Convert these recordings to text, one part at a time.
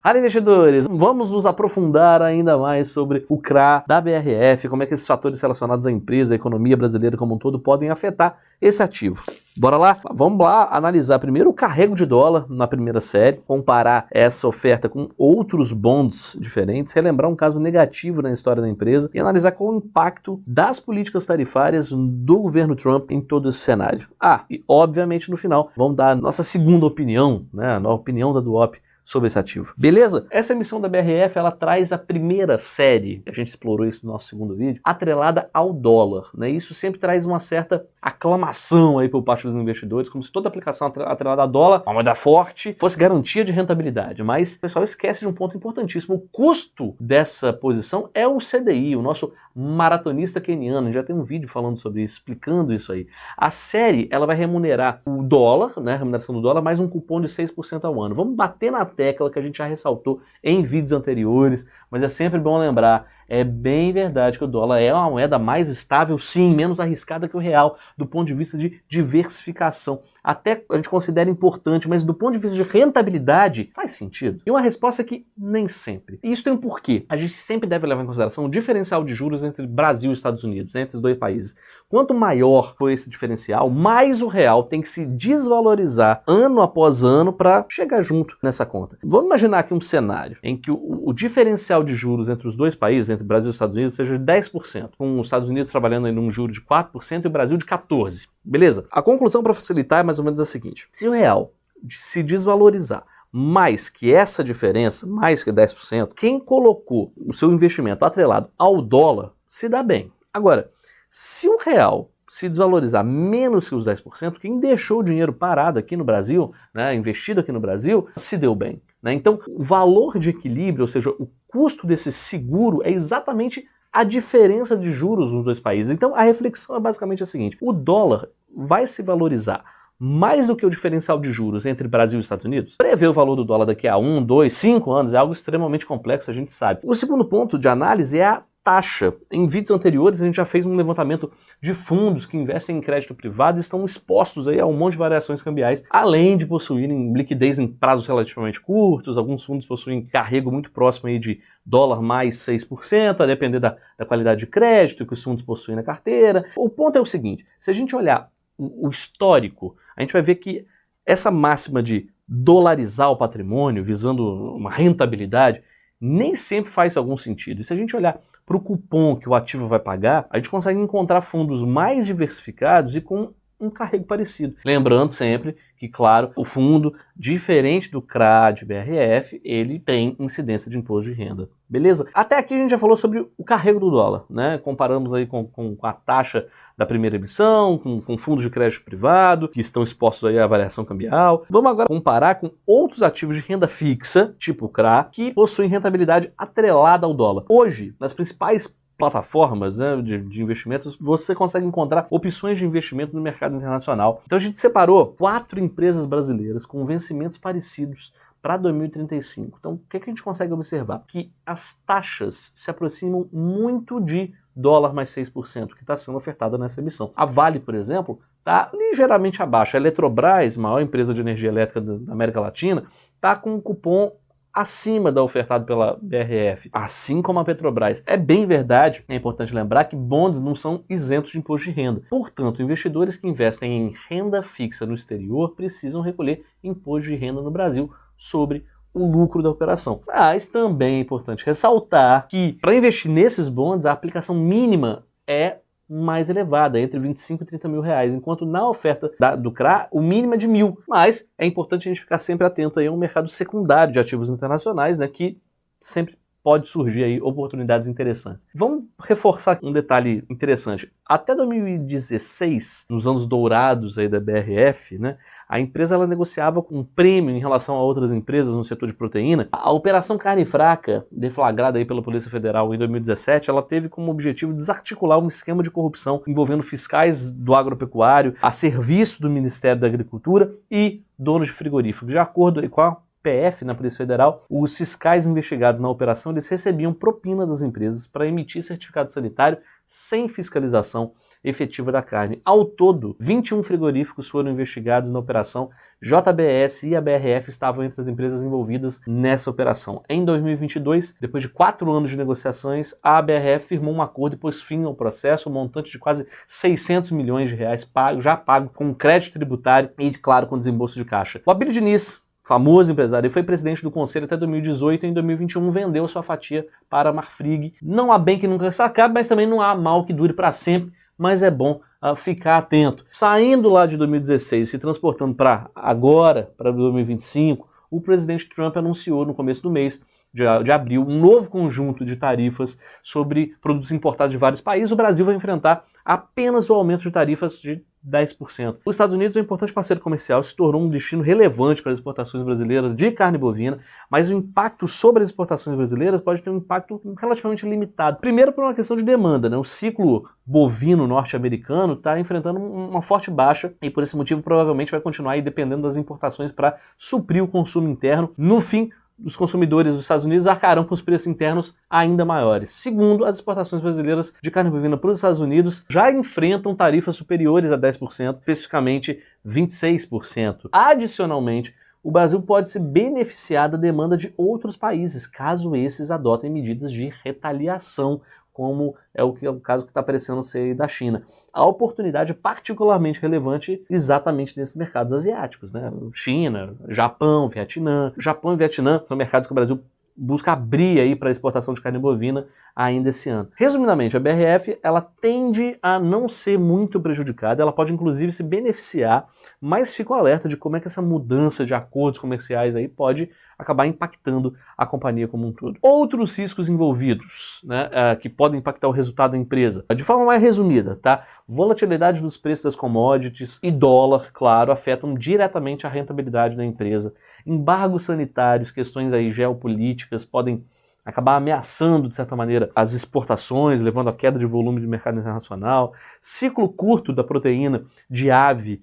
Fala, investidores! Vamos nos aprofundar ainda mais sobre o CRA da BRF, como é que esses fatores relacionados à empresa, à economia brasileira como um todo podem afetar esse ativo. Bora lá? Vamos lá analisar primeiro o carrego de dólar na primeira série, comparar essa oferta com outros bonds diferentes, relembrar um caso negativo na história da empresa e analisar qual o impacto das políticas tarifárias do governo Trump em todo esse cenário. E obviamente no final vamos dar a nossa segunda opinião, né, a opinião da Duop sobre esse ativo. Beleza? Essa emissão da BRF, ela traz a primeira série, a gente explorou isso no nosso segundo vídeo, atrelada ao dólar, né? Isso sempre traz uma certa aclamação aí por parte dos investidores, como se toda aplicação atrelada a dólar, uma moeda forte, fosse garantia de rentabilidade. Mas o pessoal esquece de um ponto importantíssimo. O custo dessa posição é o CDI, o nosso maratonista queniano. A gente já tem um vídeo falando sobre isso, explicando isso aí. A série, ela vai remunerar o dólar, né, a remuneração do dólar, mais um cupom de 6% ao ano. Vamos bater na tecla que a gente já ressaltou em vídeos anteriores, mas é sempre bom lembrar, é bem verdade que o dólar é uma moeda mais estável, sim, menos arriscada que o real, do ponto de vista de diversificação. Até a gente considera importante, mas do ponto de vista de rentabilidade, faz sentido? E uma resposta é que nem sempre. E isso tem um porquê. A gente sempre deve levar em consideração o diferencial de juros entre Brasil e Estados Unidos, entre os dois países. Quanto maior for esse diferencial, mais o real tem que se desvalorizar ano após ano para chegar junto nessa conta. Vamos imaginar aqui um cenário em que o diferencial de juros entre os dois países, entre Brasil e Estados Unidos, seja de 10%, com os Estados Unidos trabalhando em um juro de 4% e o Brasil de 14%. Beleza? A conclusão para facilitar é mais ou menos a seguinte: se o real se desvalorizar mais que essa diferença, mais que 10%, quem colocou o seu investimento atrelado ao dólar se dá bem. Agora, se o real se desvalorizar menos que os 10%, quem deixou o dinheiro parado aqui no Brasil, né, investido aqui no Brasil, se deu bem, né? Então, o valor de equilíbrio, ou seja, o custo desse seguro é exatamente a diferença de juros nos dois países. Então, a reflexão é basicamente a seguinte: o dólar vai se valorizar mais do que o diferencial de juros entre Brasil e Estados Unidos? Prever o valor do dólar daqui a 1, 2, 5 anos é algo extremamente complexo, a gente sabe. O segundo ponto de análise é a taxa. Em vídeos anteriores a gente já fez um levantamento de fundos que investem em crédito privado e estão expostos aí a um monte de variações cambiais, além de possuírem liquidez em prazos relativamente curtos. Alguns fundos possuem carrego muito próximo aí de dólar mais 6%, a depender da qualidade de crédito que os fundos possuem na carteira. O ponto é o seguinte: se a gente olhar o histórico, a gente vai ver que essa máxima de dolarizar o patrimônio visando uma rentabilidade nem sempre faz algum sentido. E se a gente olhar para o cupom que o ativo vai pagar, a gente consegue encontrar fundos mais diversificados e com um carrego parecido. Lembrando sempre que, claro, o fundo, diferente do CRA de BRF, ele tem incidência de imposto de renda. Beleza? Até aqui a gente já falou sobre o carrego do dólar, né? Comparamos aí com a taxa da primeira emissão, com fundos de crédito privado, que estão expostos aí à variação cambial. Vamos agora comparar com outros ativos de renda fixa, tipo o CRA, que possuem rentabilidade atrelada ao dólar. Hoje, nas principais plataformas, né, de investimentos, você consegue encontrar opções de investimento no mercado internacional. Então a gente separou 4 empresas brasileiras com vencimentos parecidos para 2035. Então, o que a gente consegue observar? Que as taxas se aproximam muito de dólar mais 6%, que está sendo ofertada nessa emissão. A Vale, por exemplo, está ligeiramente abaixo. A Eletrobras, maior empresa de energia elétrica da América Latina, está com um cupom acima da ofertada pela BRF, assim como a Petrobras. É bem verdade, é importante lembrar que bonds não são isentos de imposto de renda. Portanto, investidores que investem em renda fixa no exterior precisam recolher imposto de renda no Brasil sobre o lucro da operação. Mas também é importante ressaltar que, para investir nesses bonds, a aplicação mínima é mais elevada, entre 25 e 30 mil reais, enquanto na oferta do CRA o mínimo é de 1.000. Mas é importante a gente ficar sempre atento aí a um mercado secundário de ativos internacionais, né, que sempre pode surgir aí oportunidades interessantes. Vamos reforçar um detalhe interessante. Até 2016, nos anos dourados aí da BRF, né, a empresa ela negociava com um prêmio em relação a outras empresas no setor de proteína. A Operação Carne Fraca, deflagrada aí pela Polícia Federal em 2017, ela teve como objetivo desarticular um esquema de corrupção envolvendo fiscais do agropecuário a serviço do Ministério da Agricultura e donos de frigoríficos, de acordo aí com a PF, na Polícia Federal, os fiscais investigados na operação, eles recebiam propina das empresas para emitir certificado sanitário sem fiscalização efetiva da carne. Ao todo, 21 frigoríficos foram investigados na operação. JBS e a BRF estavam entre as empresas envolvidas nessa operação. Em 2022, depois de 4 anos de negociações, a BRF firmou um acordo e pôs fim ao processo, um montante de quase 600 milhões de reais já pago com crédito tributário e, claro, com desembolso de caixa. O Abílio Diniz, famoso empresário, ele foi presidente do conselho até 2018 e em 2021 vendeu sua fatia para a Marfrig. Não há bem que nunca se acabe, mas também não há mal que dure para sempre, mas é bom ficar atento. Saindo lá de 2016 se transportando para agora, para 2025, o presidente Trump anunciou no começo do mês de abril um novo conjunto de tarifas sobre produtos importados de vários países. O Brasil vai enfrentar apenas o aumento de tarifas de 10%. Os Estados Unidos é um importante parceiro comercial, se tornou um destino relevante para as exportações brasileiras de carne bovina, mas o impacto sobre as exportações brasileiras pode ter um impacto relativamente limitado. Primeiro por uma questão de demanda, né? O ciclo bovino norte-americano está enfrentando uma forte baixa e por esse motivo provavelmente vai continuar aí dependendo das importações para suprir o consumo interno. No fim, os consumidores dos Estados Unidos arcarão com os preços internos ainda maiores. Segundo, as exportações brasileiras de carne bovina para os Estados Unidos já enfrentam tarifas superiores a 10%, especificamente 26%. Adicionalmente, o Brasil pode se beneficiar da demanda de outros países, caso esses adotem medidas de retaliação, como é o caso que está parecendo ser da China. A oportunidade é particularmente relevante exatamente nesses mercados asiáticos, né? China, Japão, Vietnã. Japão e Vietnã são mercados que o Brasil busca abrir aí para a exportação de carne bovina ainda esse ano. Resumidamente, a BRF ela tende a não ser muito prejudicada, ela pode inclusive se beneficiar, mas fica o alerta de como é que essa mudança de acordos comerciais aí pode acabar impactando a companhia como um todo. Outros riscos envolvidos, né, que podem impactar o resultado da empresa, de forma mais resumida, tá? Volatilidade dos preços das commodities e dólar, claro, afetam diretamente a rentabilidade da empresa. Embargos sanitários, questões aí geopolíticas podem acabar ameaçando, de certa maneira, as exportações, levando à queda de volume de mercado internacional. Ciclo curto da proteína de ave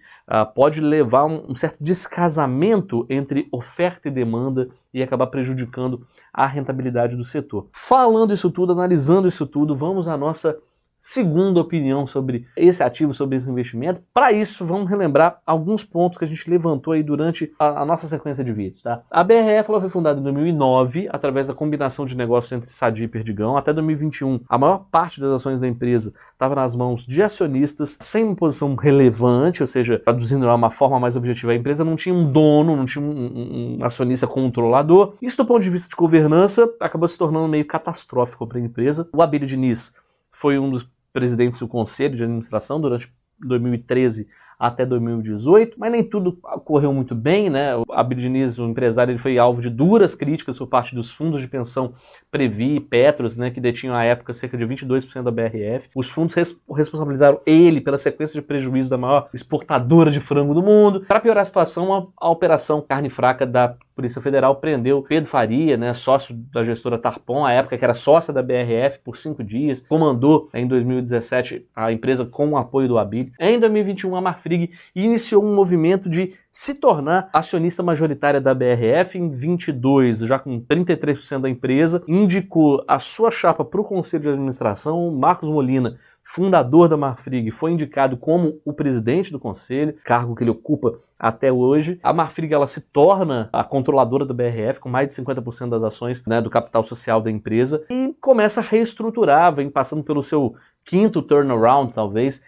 pode levar a um certo descasamento entre oferta e demanda e acabar prejudicando a rentabilidade do setor. Falando isso tudo, analisando isso tudo, vamos à nossa segunda opinião sobre esse ativo, sobre esse investimento. Para isso, vamos relembrar alguns pontos que a gente levantou aí durante a nossa sequência de vídeos, tá? A BRF ela foi fundada em 2009, através da combinação de negócios entre Sadia e Perdigão. Até 2021, a maior parte das ações da empresa estava nas mãos de acionistas, sem uma posição relevante, ou seja, traduzindo de uma forma mais objetiva, a empresa não tinha um dono, não tinha um acionista controlador. Isso, do ponto de vista de governança, acabou se tornando meio catastrófico para a empresa. O Abílio Diniz foi um dos presidentes do Conselho de Administração durante 2013 até 2018, mas nem tudo ocorreu muito bem, né? O Abílio Diniz, o empresário, ele foi alvo de duras críticas por parte dos fundos de pensão Previ e Petros, né, que detinham à época cerca de 22% da BRF. Os fundos responsabilizaram ele pela sequência de prejuízos da maior exportadora de frango do mundo. Para piorar a situação, a Operação Carne Fraca da Polícia Federal prendeu Pedro Faria, né, sócio da gestora Tarpon, à época que era sócia da BRF, por 5 dias. Comandou em 2017 a empresa com o apoio do Abílio. Em 2021, a Marfrig iniciou um movimento de se tornar acionista majoritária da BRF em 22, já com 33% da empresa. Indicou a sua chapa para o Conselho de Administração. Marcos Molina, fundador da Marfrig, foi indicado como o presidente do conselho, cargo que ele ocupa até hoje. A Marfrig ela se torna a controladora da BRF, com mais de 50% das ações, né, do capital social da empresa, e começa a reestruturar, vem passando pelo seu 5º turnaround, talvez,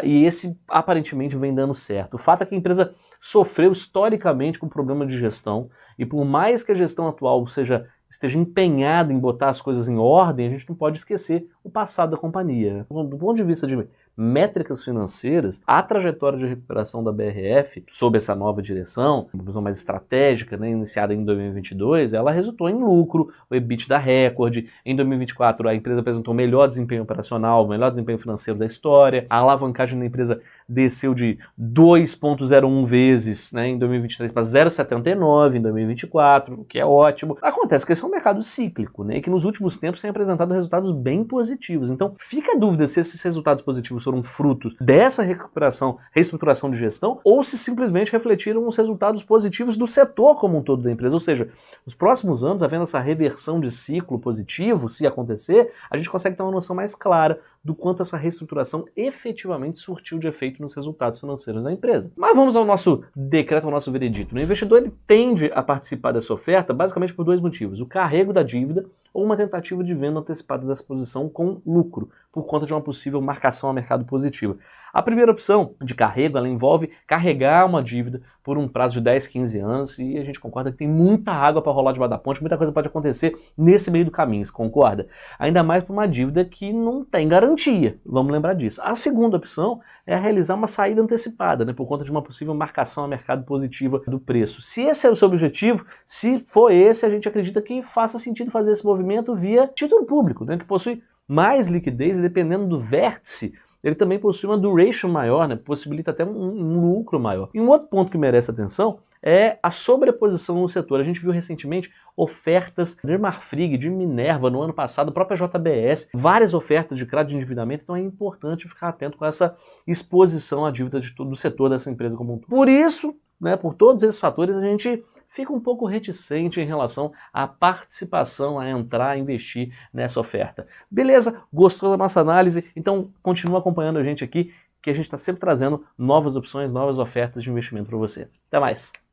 e esse aparentemente vem dando certo. O fato é que a empresa sofreu historicamente com problema de gestão, e por mais que a gestão atual esteja empenhada em botar as coisas em ordem, a gente não pode esquecer o passado da companhia. Do ponto de vista de métricas financeiras, a trajetória de recuperação da BRF, sob essa nova direção, uma visão mais estratégica, né, iniciada em 2022, ela resultou em lucro, o EBITDA recorde. Em 2024, a empresa apresentou o melhor desempenho operacional, o melhor desempenho financeiro da história. A alavancagem da empresa desceu de 2,01 vezes, né, em 2023 para 0,79 em 2024, o que é ótimo. Acontece que esse é um mercado cíclico, né, e que nos últimos tempos tem apresentado resultados bem positivos. positivos. Então, fica a dúvida se esses resultados positivos foram frutos dessa reestruturação de gestão ou se simplesmente refletiram os resultados positivos do setor como um todo da empresa. Ou seja, nos próximos anos, havendo essa reversão de ciclo positivo, se acontecer, a gente consegue ter uma noção mais clara do quanto essa reestruturação efetivamente surtiu de efeito nos resultados financeiros da empresa. Mas vamos ao nosso decreto, ao nosso veredito. O investidor ele tende a participar dessa oferta basicamente por dois motivos: o carrego da dívida ou uma tentativa de venda antecipada dessa posição com lucro, por conta de uma possível marcação a mercado positiva. A primeira opção de carrego, ela envolve carregar uma dívida por um prazo de 10, 15 anos, e a gente concorda que tem muita água para rolar debaixo da ponte, muita coisa pode acontecer nesse meio do caminho, você concorda? Ainda mais por uma dívida que não tem garantia, vamos lembrar disso. A segunda opção é realizar uma saída antecipada, por conta de uma possível marcação a mercado positiva do preço. Se esse é o seu objetivo, se for esse, a gente acredita que faça sentido fazer esse movimento via título público, que possui mais liquidez e, dependendo do vértice, ele também possui uma duration maior, possibilita até um lucro maior. E um outro ponto que merece atenção é a sobreposição no setor. A gente viu recentemente ofertas de Marfrig, de Minerva no ano passado, a própria JBS, várias ofertas de crédito de endividamento, então é importante ficar atento com essa exposição à dívida de todo o setor dessa empresa como um todo. Por isso, por todos esses fatores, a gente fica um pouco reticente em relação à participação, a entrar, a investir nessa oferta. Beleza? Gostou da nossa análise? Então continua acompanhando a gente aqui, que a gente está sempre trazendo novas opções, novas ofertas de investimento para você. Até mais!